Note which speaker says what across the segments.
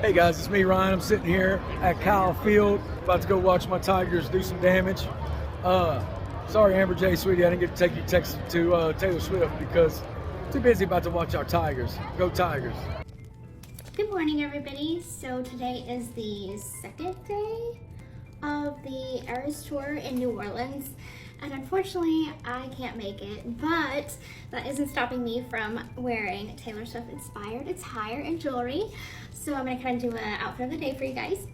Speaker 1: Hey guys, it's me, Ryan. I'm sitting here at Kyle Field, about to go watch my Tigers do some damage. Sorry, Amber J. Sweetie, I didn't get to take your text to Taylor Swift because too busy about to watch our Tigers. Go Tigers.
Speaker 2: Good morning, everybody. So today is the second day of the Eras Tour in New Orleans, and unfortunately I can't make it, but that isn't stopping me from wearing Taylor Swift inspired attire and jewelry. So I'm gonna kind of do an outfit of the day for you guys.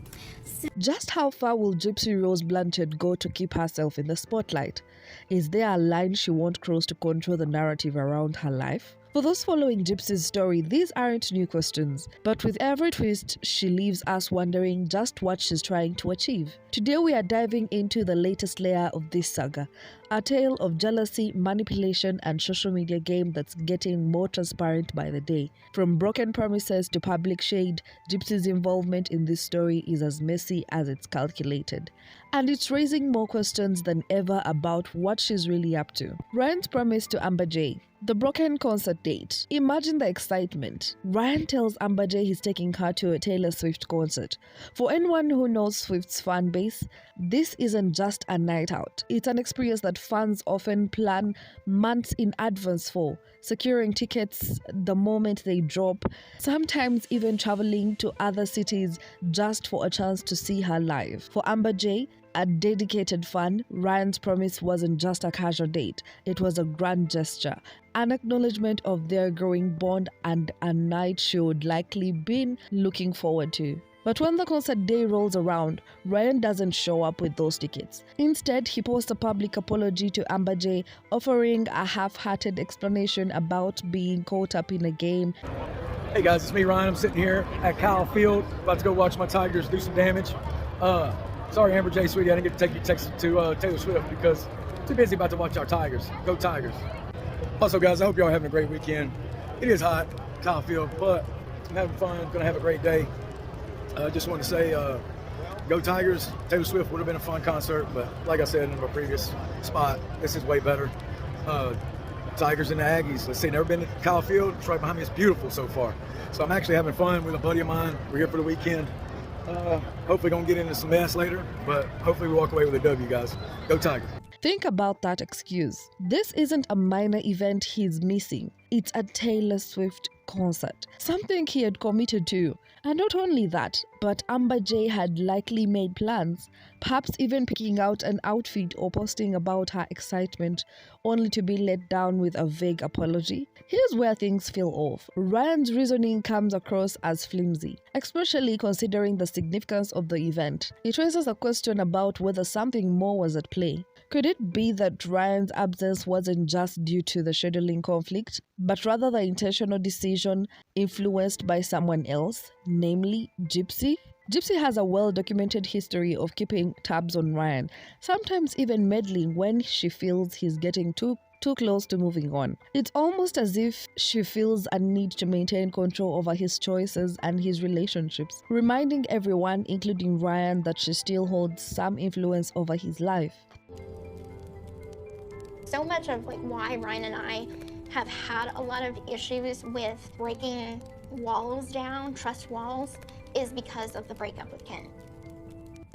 Speaker 3: Just how far will gypsy-rose Blanchard go to keep herself in the spotlight? Is there a line she won't cross to control the narrative around her life? For those following Gypsy's story, these aren't new questions, but with every twist, she leaves us wondering just what she's trying to achieve. Today we are diving into the latest layer of this saga, a tale of jealousy, manipulation, and social media game that's getting more transparent by the day. From broken promises to public shade, Gypsy's involvement in this story is as messy as it's calculated. And it's raising more questions than ever about what she's really up to. Ryan's promise to Amber J. The broken concert date. Imagine the excitement. Ryan tells Amber J he's taking her to a Taylor Swift concert. For anyone who knows Swift's fan base, this isn't just a night out. It's an experience that fans often plan months in advance for, securing tickets the moment they drop, sometimes even traveling to other cities just for a chance to see her live. For Amber J, a dedicated fan, Ryan's promise wasn't just a casual date, it was a grand gesture, an acknowledgement of their growing bond and a night she would likely been looking forward to. But when the concert day rolls around, Ryan doesn't show up with those tickets. Instead, he posts a public apology to Amber J, offering a half-hearted explanation about being caught up in a game.
Speaker 1: Hey guys, it's me, Ryan. I'm sitting here at Kyle Field, about to go watch my Tigers do some damage. Sorry, Amber J. Sweetie, I didn't get to take your text to Taylor Swift because too busy about to watch our Tigers. Go Tigers. Also, guys, I hope y'all having a great weekend. It is hot, Kyle Field, but I'm having fun. Gonna have a great day. Just want to say, go Tigers. Taylor Swift would have been a fun concert, but like I said in my previous spot, this is way better. Tigers and the Aggies. Let's see, never been to Kyle Field. It's right behind me. It's beautiful so far. So I'm actually having fun with a buddy of mine. We're here for the weekend. Hopefully gonna get into some mess later, but hopefully we walk away with a W, guys. Go Tigers.
Speaker 3: Think about that excuse. This isn't a minor event he's missing. It's a Taylor Swift concert, something he had committed to. And not only that, but Amber J had likely made plans, perhaps even picking out an outfit or posting about her excitement, only to be let down with a vague apology. Here's where things feel off. Ryan's reasoning comes across as flimsy, especially considering the significance of the event. It raises a question about whether something more was at play. Could it be that Ryan's absence wasn't just due to the scheduling conflict, but rather the intentional decision influenced by someone else, namely Gypsy? Gypsy has a well-documented history of keeping tabs on Ryan, sometimes even meddling when she feels he's getting too close to moving on. It's almost as if she feels a need to maintain control over his choices and his relationships, reminding everyone, including Ryan, that she still holds some influence over his life.
Speaker 4: So much of why Ryan and I have had a lot of issues with breaking walls down, trust walls, is because of the breakup with Ken.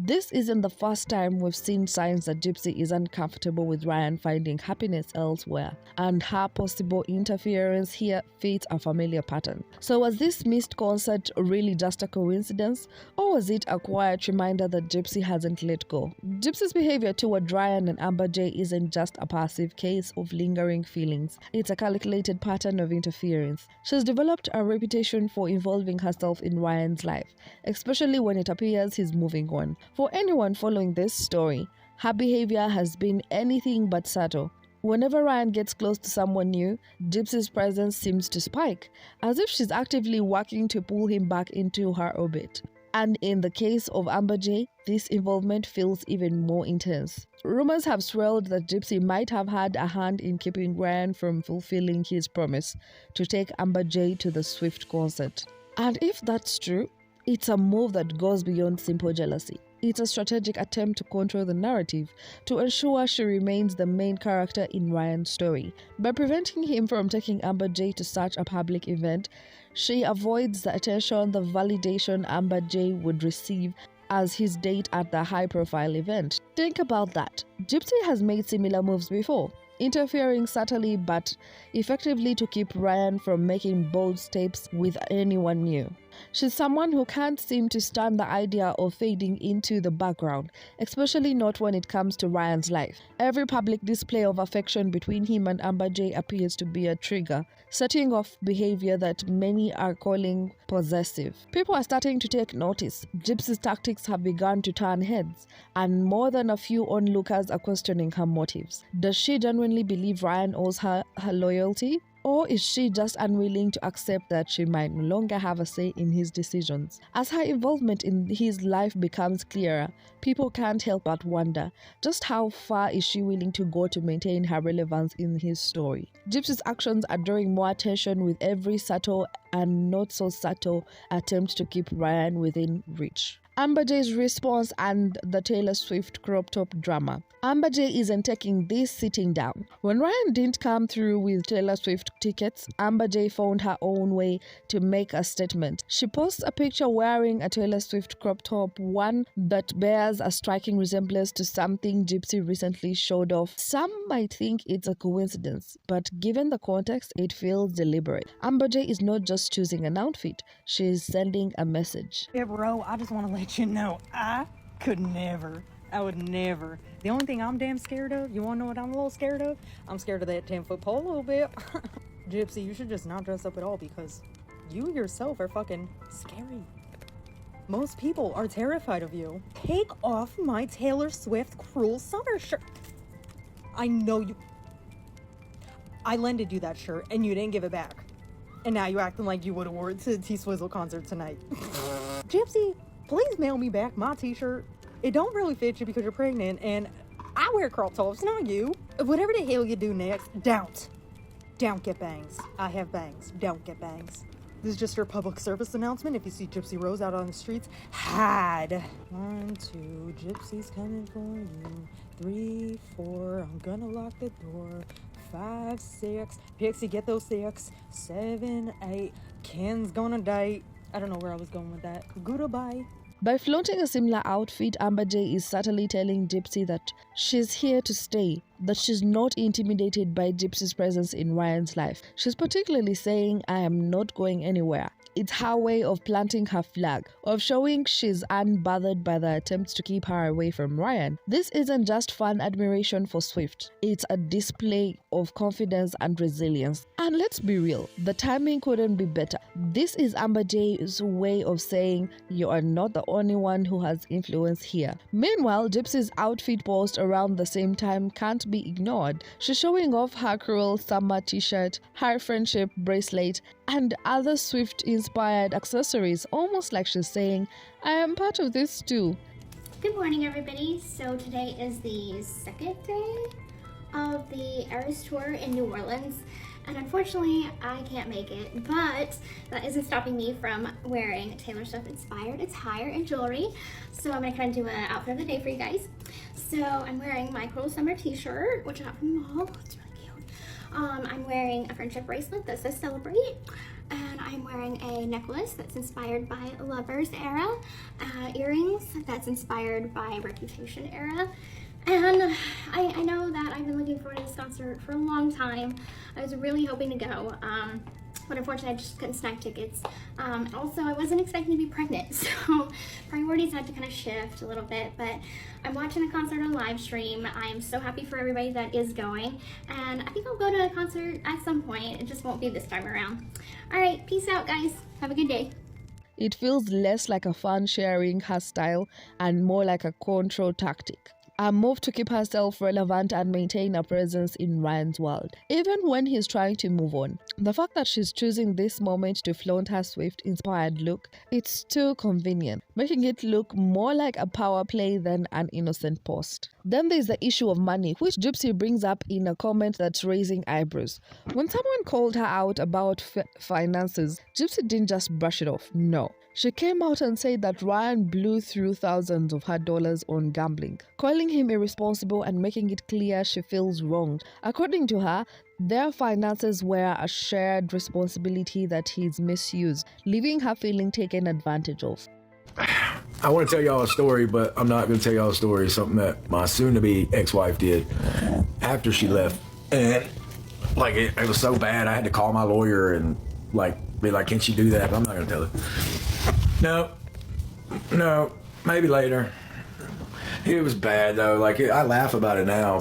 Speaker 3: This isn't the first time we've seen signs that Gypsy is uncomfortable with Ryan finding happiness elsewhere, and her possible interference here fits a familiar pattern. So was this missed concert really just a coincidence, or was it a quiet reminder that Gypsy hasn't let go? Gypsy's behavior toward Ryan and Amber J isn't just a passive case of lingering feelings, it's a calculated pattern of interference. She's developed a reputation for involving herself in Ryan's life, especially when it appears he's moving on. For anyone following this story, her behavior has been anything but subtle. Whenever Ryan gets close to someone new, Gypsy's presence seems to spike, as if she's actively working to pull him back into her orbit. And in the case of Amber J, this involvement feels even more intense. Rumors have swirled that Gypsy might have had a hand in keeping Ryan from fulfilling his promise to take Amber J to the Swift concert. And if that's true, it's a move that goes beyond simple jealousy. It's a strategic attempt to control the narrative to ensure she remains the main character in Ryan's story. By preventing him from taking Amber J to such a public event, she avoids the attention, the validation Amber J would receive as his date at the high-profile event. Think about that. Gypsy has made similar moves before, interfering subtly but effectively to keep Ryan from making bold steps with anyone new. She's someone who can't seem to stand the idea of fading into the background, especially not when it comes to Ryan's life. Every public display of affection between him and Amber J appears to be a trigger, setting off behavior that many are calling possessive. People are starting to take notice. Gypsy's tactics have begun to turn heads, and more than a few onlookers are questioning her motives. Does she genuinely believe Ryan owes her loyalty? Or is she just unwilling to accept that she might no longer have a say in his decisions? As her involvement in his life becomes clearer, people can't help but wonder, just how far is she willing to go to maintain her relevance in his story? Gypsy's actions are drawing more attention with every subtle and not so subtle attempt to keep Ryan within reach. Amber J's response and the Taylor Swift crop top drama. Amber J isn't taking this sitting down. When Ryan didn't come through with Taylor Swift tickets, Amber J found her own way to make a statement. She posts a picture wearing a Taylor Swift crop top, one that bears a striking resemblance to something Gypsy recently showed off. Some might think it's a coincidence, but given the context, it feels deliberate. Amber J is not just choosing an outfit, she's sending a message.
Speaker 5: Yeah, bro, I just want to let you know, I would never. The only thing I'm damn scared of, you want to know what I'm a little scared of? I'm scared of that 10-foot pole a little bit. Gypsy, you should just not dress up at all because you yourself are fucking scary. Most people are terrified of you. Take off my Taylor Swift Cruel Summer shirt. I know you. I lended you that shirt and you didn't give it back. And now you acting like you would have wore it to the T-Swizzle concert tonight. Gypsy, please mail me back my t-shirt. It don't really fit you because you're pregnant and I wear crop tops, not you. Whatever the hell you do next, don't get bangs. I have bangs. Don't get bangs. This is just your public service announcement. If you see gypsy-rose out on the streets, hide. 1, 2, Gypsy's coming for you. 3, 4, I'm gonna lock the door. 5, 6, Pixie, get those 6. 7, 8, Ken's gonna date. I don't know where I was going with that. Goodbye.
Speaker 3: By flaunting a similar outfit, Amber J is subtly telling Gypsy that she's here to stay, that she's not intimidated by Gypsy's presence in Ryan's life. She's particularly saying, I am not going anywhere. It's her way of planting her flag, of showing she's unbothered by the attempts to keep her away from Ryan. This isn't just fun admiration for Swift, it's a display of confidence and resilience. And let's be real, the timing couldn't be better. This is Amber J's way of saying you are not the only one who has influence here. Meanwhile, Gypsy's outfit post around the same time can't be ignored. She's showing off her Cruel Summer t-shirt, her friendship bracelet, and other Swift-inspired accessories, almost like she's saying, I am part of this too.
Speaker 2: Good morning, everybody. So today is the second day of the Eras Tour in New Orleans, and unfortunately, I can't make it, but that isn't stopping me from wearing Taylor Swift-inspired attire and jewelry. So I'm gonna kind of do an outfit of the day for you guys. So I'm wearing my Cruel Summer t-shirt, which I got from the mall. It's really cute. I'm wearing a friendship bracelet that says Celebrate, and I'm wearing a necklace that's inspired by Lover's Era, earrings that's inspired by Reputation Era, and I know that I've been looking forward to this concert for a long time. I was really hoping to go, but unfortunately I just couldn't snag tickets. Also, I wasn't expecting to be pregnant, so priorities had to kind of shift a little bit, but I'm watching the concert on live stream. I am so happy for everybody that is going, and I think I'll go to a concert at some point. It just won't be this time around. All right, peace out, guys. Have a good day.
Speaker 3: It feels less like a fun sharing her style and more like a control tactic. A move to keep herself relevant and maintain a presence in Ryan's world, even when he's trying to move on. The fact that she's choosing this moment to flaunt her Swift-inspired look, it's too convenient, making it look more like a power play than an innocent post. Then there's the issue of money, which Gypsy brings up in a comment that's raising eyebrows. When someone called her out about finances, Gypsy didn't just brush it off, no. She came out and said that Ryan blew through thousands of her dollars on gambling, calling him irresponsible and making it clear she feels wronged. According to her, their finances were a shared responsibility that he's misused, leaving her feeling taken advantage of.
Speaker 1: I want to tell y'all a story, but I'm not going to tell y'all a story. Something that my soon-to-be ex-wife did after she left. And, like, it was so bad, I had to call my lawyer and, be like, can she do that? But I'm not going to tell her. No, maybe later. It was bad, though. I laugh about it now,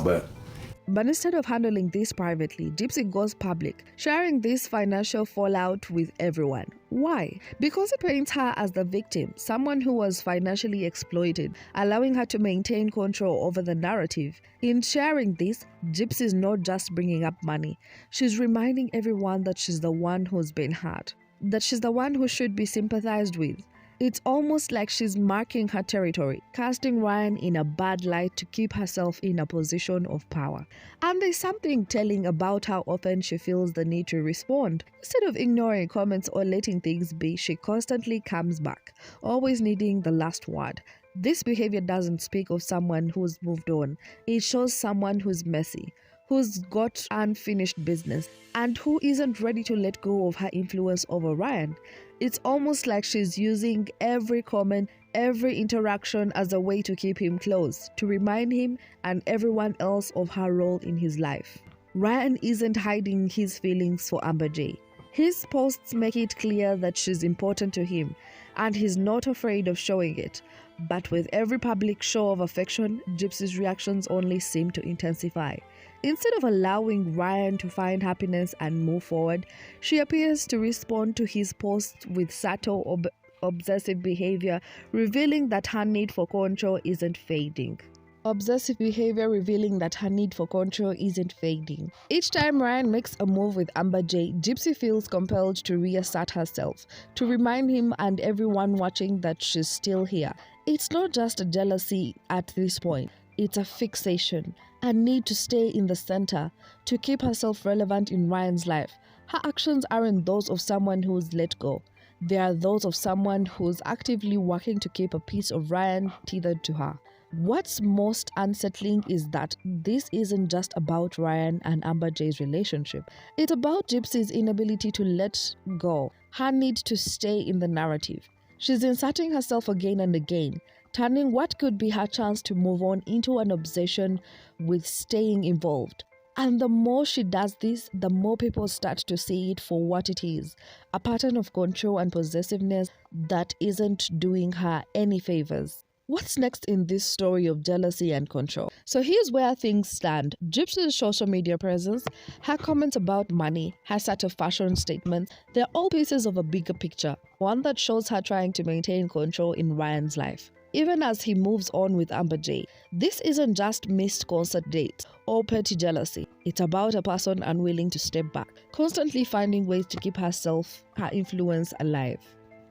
Speaker 1: But
Speaker 3: instead of handling this privately, Gypsy goes public, sharing this financial fallout with everyone. Why? Because it paints her as the victim, someone who was financially exploited, allowing her to maintain control over the narrative. In sharing this, Gypsy is not just bringing up money. She's reminding everyone that she's the one who's been hurt, that she's the one who should be sympathized with. It's almost like she's marking her territory, casting Ryan in a bad light to keep herself in a position of power. And there's something telling about how often she feels the need to respond. Instead of ignoring comments or letting things be, she constantly comes back, always needing the last word. This behavior doesn't speak of someone who's moved on. It shows someone who's messy, who's got unfinished business, and who isn't ready to let go of her influence over Ryan. It's almost like she's using every comment, every interaction as a way to keep him close, to remind him and everyone else of her role in his life. Ryan isn't hiding his feelings for Amber J. His posts make it clear that she's important to him, and he's not afraid of showing it. But with every public show of affection, Gypsy's reactions only seem to intensify. Instead of allowing Ryan to find happiness and move forward, she appears to respond to his posts with subtle obsessive behavior, revealing that her need for control isn't fading. Obsessive behavior revealing that her need for control isn't fading. Each time Ryan makes a move with Amber J, Gypsy feels compelled to reassert herself, to remind him and everyone watching that she's still here. It's not just a jealousy at this point. It's a fixation, a need to stay in the center, to keep herself relevant in Ryan's life. Her actions aren't those of someone who's let go. They are those of someone who's actively working to keep a piece of Ryan tethered to her. What's most unsettling is that this isn't just about Ryan and Amber J's relationship. It's about Gypsy's inability to let go, her need to stay in the narrative. She's inserting herself again and again, turning what could be her chance to move on into an obsession with staying involved. And the more she does this, the more people start to see it for what it is, a pattern of control and possessiveness that isn't doing her any favors. What's next in this story of jealousy and control? So here's where things stand. Gypsy's social media presence, her comments about money, her set of fashion statements, they're all pieces of a bigger picture, one that shows her trying to maintain control in Ryan's life. Even as he moves on with Amber J, this isn't just missed concert dates or petty jealousy. It's about a person unwilling to step back, constantly finding ways to keep herself, her influence alive.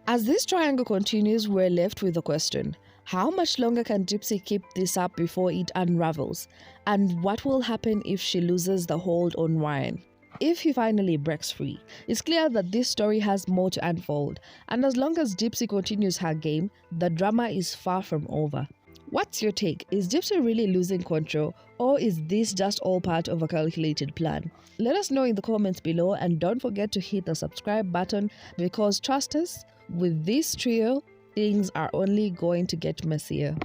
Speaker 3: As this triangle continues, we're left with the question: how much longer can Gypsy keep this up before it unravels? And what will happen if she loses the hold on Ryan? If he finally breaks free? It's clear that this story has more to unfold, and as long as Gypsy continues her game, the drama is far from over. What's your take? Is Gypsy really losing control, or is this just all part of a calculated plan? Let us know in the comments below, and don't forget to hit the subscribe button, because trust us, with this trio, things are only going to get messier.